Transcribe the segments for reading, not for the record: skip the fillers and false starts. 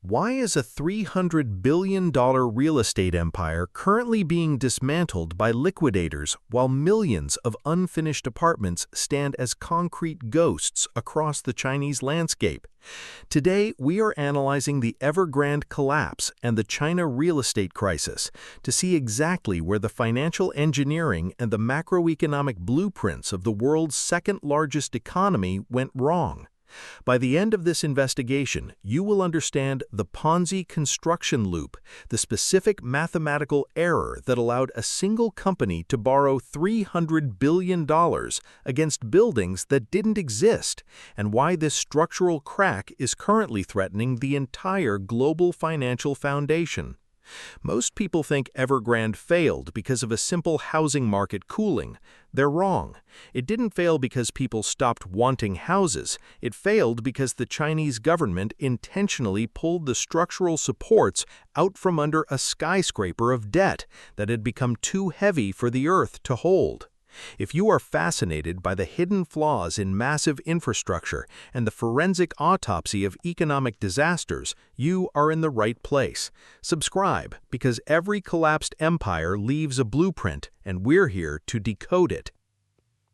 Why is a $300 billion real estate empire currently being dismantled by liquidators while millions of unfinished apartments stand as concrete ghosts across the Chinese landscape? Today, we are analyzing the Evergrande collapse and the China real estate crisis to see exactly where the financial engineering and the macroeconomic blueprints of the world's second-largest economy went wrong. By the end of this investigation, you will understand the Ponzi-Construction Loop, the specific mathematical error that allowed a single company to borrow $300 billion against buildings that didn't exist, and why this structural crack is currently threatening the entire global financial foundation. Most people think Evergrande failed because of a simple housing market cooling. They're wrong. It didn't fail because people stopped wanting houses. It failed because the Chinese government intentionally pulled the structural supports out from under a skyscraper of debt that had become too heavy for the earth to hold. If you are fascinated by the hidden flaws in massive infrastructure and the forensic autopsy of economic disasters, you are in the right place. Subscribe, because every collapsed empire leaves a blueprint, and we're here to decode it.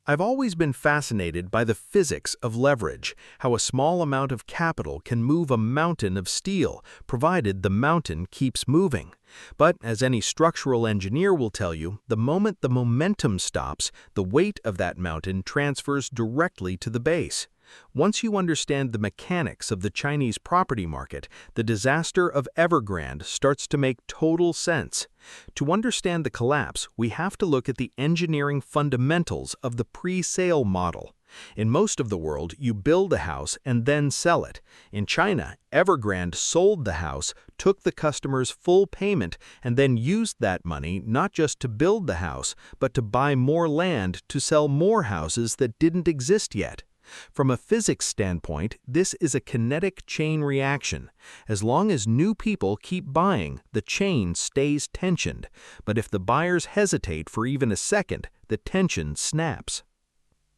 I've always been fascinated by the physics of leverage, how a small amount of capital can move a mountain of steel, provided the mountain keeps moving. But as any structural engineer will tell you, the moment the momentum stops, the weight of that mountain transfers directly to the base. Once you understand the mechanics of the Chinese property market, the disaster of Evergrande starts to make total sense. To understand the collapse, we have to look at the engineering fundamentals of the pre-sale model. In most of the world, you build a house and then sell it. In China, Evergrande sold the house, took the customer's full payment, and then used that money not just to build the house, but to buy more land to sell more houses that didn't exist yet. From a physics standpoint, this is a kinetic chain reaction. As long as new people keep buying, the chain stays tensioned. But if the buyers hesitate for even a second, the tension snaps.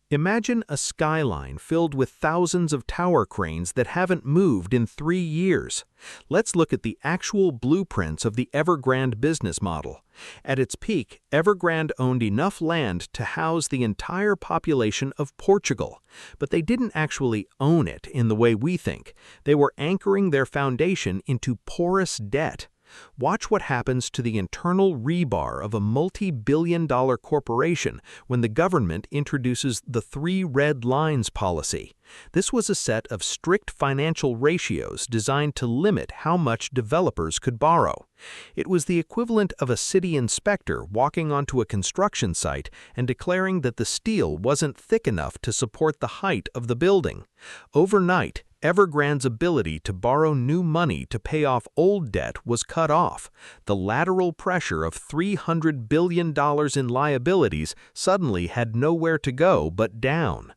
Imagine a skyline filled with thousands of tower cranes that haven't moved in 3 years. Let's look at the actual blueprints of the Evergrande business model. At its peak, Evergrande owned enough land to house the entire population of Portugal. But they didn't actually own it in the way we think. They were anchoring their foundation into porous debt. Watch what happens to the internal rebar of a multi-billion-dollar corporation when the government introduces the 3 red lines policy. This was a set of strict financial ratios designed to limit how much developers could borrow. It was the equivalent of a city inspector walking onto a construction site and declaring that the steel wasn't thick enough to support the height of the building. Overnight, Evergrande's ability to borrow new money to pay off old debt was cut off. The lateral pressure of $300 billion in liabilities suddenly had nowhere to go but down.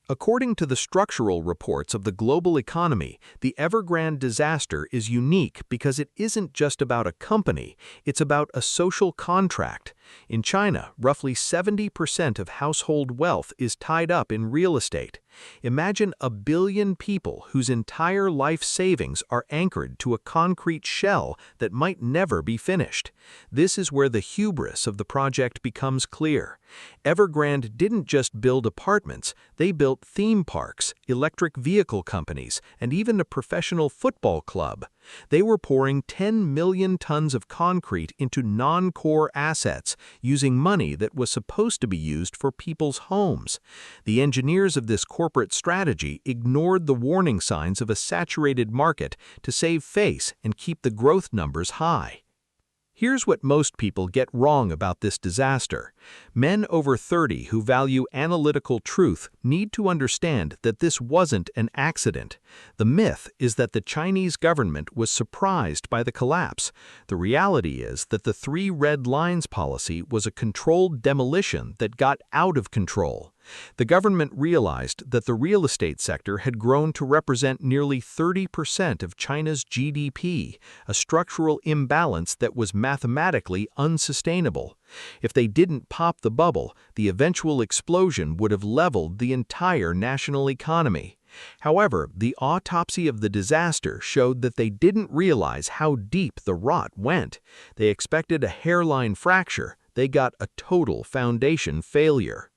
According to the structural reports of the global economy, the Evergrande disaster is unique because it isn't just about a company, it's about a social contract. In China, roughly 70% of household wealth is tied up in real estate. Imagine a billion people whose entire life savings are anchored to a concrete shell that might never be finished. This is where the hubris of the project becomes clear. Evergrande didn't just build apartments, they built theme parks, electric vehicle companies, and even a professional football club. They were pouring 10 million tons of concrete into non-core assets, using money that was supposed to be used for people's homes. The engineers of this corporate strategy ignored the warning signs of a saturated market to save face and keep the growth numbers high. Here's what most people get wrong about this disaster. Men over 30 who value analytical truth need to understand that this wasn't an accident. The myth is that the Chinese government was surprised by the collapse. The reality is that the 3 red lines policy was a controlled demolition that got out of control. The government realized that the real estate sector had grown to represent nearly 30% of China's GDP, a structural imbalance that was mathematically unsustainable. If they didn't pop the bubble, the eventual explosion would have leveled the entire national economy. However, the autopsy of the disaster showed that they didn't realize how deep the rot went. They expected a hairline fracture. They got a total foundation failure.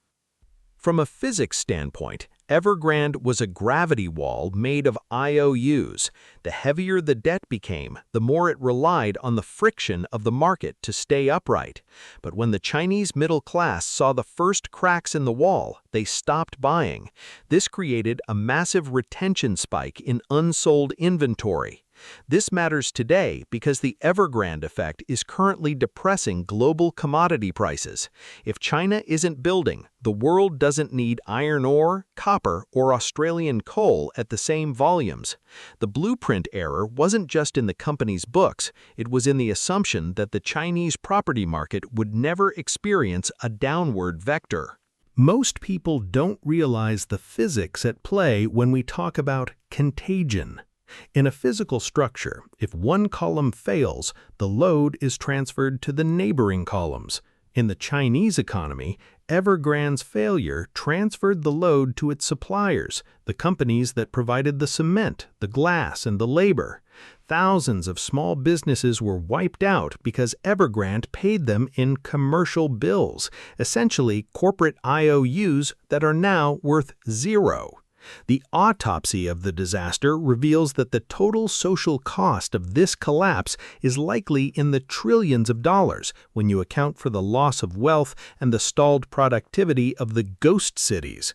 From a physics standpoint, Evergrande was a gravity wall made of IOUs. The heavier the debt became, the more it relied on the friction of the market to stay upright. But when the Chinese middle class saw the first cracks in the wall, they stopped buying. This created a massive retention spike in unsold inventory. This matters today because the Evergrande effect is currently depressing global commodity prices. If China isn't building, the world doesn't need iron ore, copper, or Australian coal at the same volumes. The blueprint error wasn't just in the company's books, it was in the assumption that the Chinese property market would never experience a downward vector. Most people don't realize the physics at play when we talk about contagion. In a physical structure, if one column fails, the load is transferred to the neighboring columns. In the Chinese economy, Evergrande's failure transferred the load to its suppliers, the companies that provided the cement, the glass, and the labor. Thousands of small businesses were wiped out because Evergrande paid them in commercial bills, essentially corporate IOUs that are now worth zero. The autopsy of the disaster reveals that the total social cost of this collapse is likely in the trillions of dollars when you account for the loss of wealth and the stalled productivity of the ghost cities.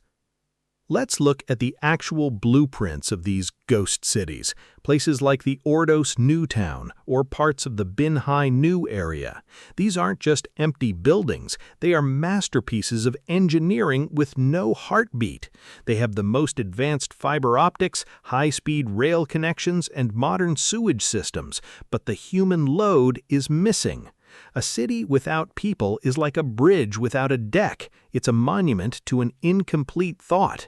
Let's look at the actual blueprints of these ghost cities, places like the Ordos New Town or parts of the Binhai New area. These aren't just empty buildings, they are masterpieces of engineering with no heartbeat. They have the most advanced fiber optics, high-speed rail connections, and modern sewage systems, but the human load is missing. A city without people is like a bridge without a deck. It's a monument to an incomplete thought.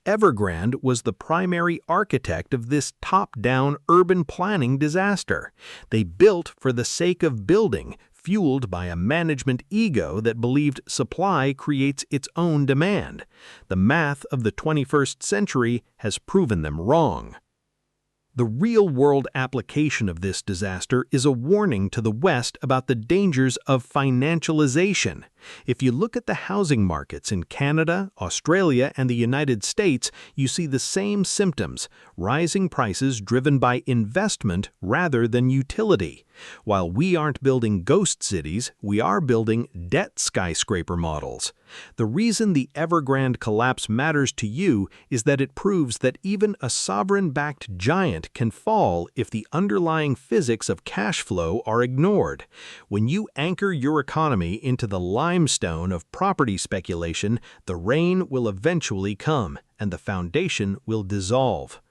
Evergrande was the primary architect of this top-down urban planning disaster. They built for the sake of building, fueled by a management ego that believed supply creates its own demand. The math of the 21st century has proven them wrong. The real-world application of this disaster is a warning to the West about the dangers of financialization. If you look at the housing markets in Canada, Australia, and the United States, you see the same symptoms: rising prices driven by investment rather than utility. While we aren't building ghost cities, we are building debt skyscraper models. The reason the Evergrande collapse matters to you is that it proves that even a sovereign-backed giant can fall if the underlying physics of cash flow are ignored. When you anchor your economy into the limestone of property speculation, the rain will eventually come, and the foundation will dissolve.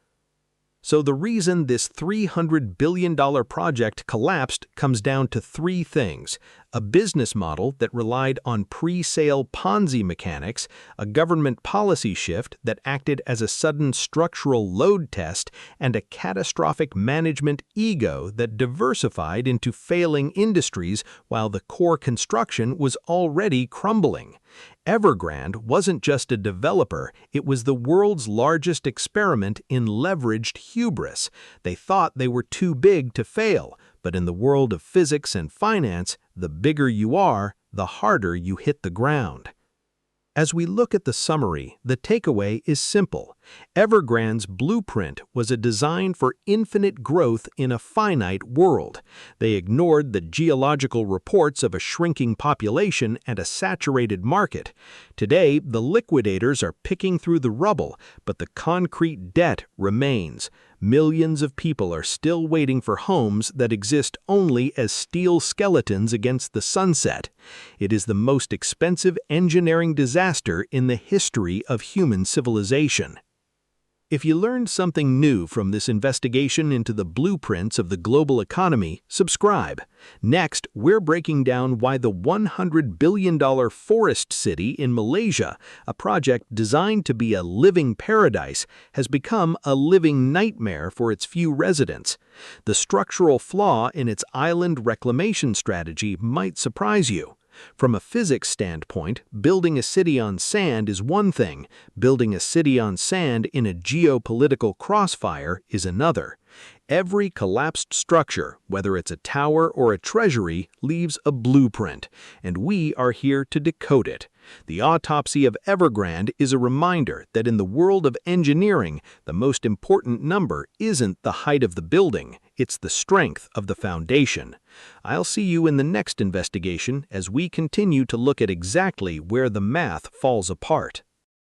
So the reason this $300 billion project collapsed comes down to three things: a business model that relied on pre-sale Ponzi mechanics, a government policy shift that acted as a sudden structural load test, and a catastrophic management ego that diversified into failing industries while the core construction was already crumbling. Evergrande wasn't just a developer, it was the world's largest experiment in leveraged hubris. They thought they were too big to fail, but in the world of physics and finance, the bigger you are, the harder you hit the ground. As we look at the summary, the takeaway is simple. Evergrande's blueprint was a design for infinite growth in a finite world. They ignored the geological reports of a shrinking population and a saturated market. Today, the liquidators are picking through the rubble, but the concrete debt remains. Millions of people are still waiting for homes that exist only as steel skeletons against the sunset. It is the most expensive engineering disaster in the history of human civilization. If you learned something new from this investigation into the blueprints of the global economy, subscribe. Next, we're breaking down why the $100 billion forest city in Malaysia, a project designed to be a living paradise, has become a living nightmare for its few residents. The structural flaw in its island reclamation strategy might surprise you. From a physics standpoint, building a city on sand is one thing, building a city on sand in a geopolitical crossfire is another. Every collapsed structure, whether it's a tower or a treasury, leaves a blueprint, and we are here to decode it. The autopsy of Evergrande is a reminder that in the world of engineering, the most important number isn't the height of the building, it's the strength of the foundation. I'll see you in the next investigation as we continue to look at exactly where the math falls apart.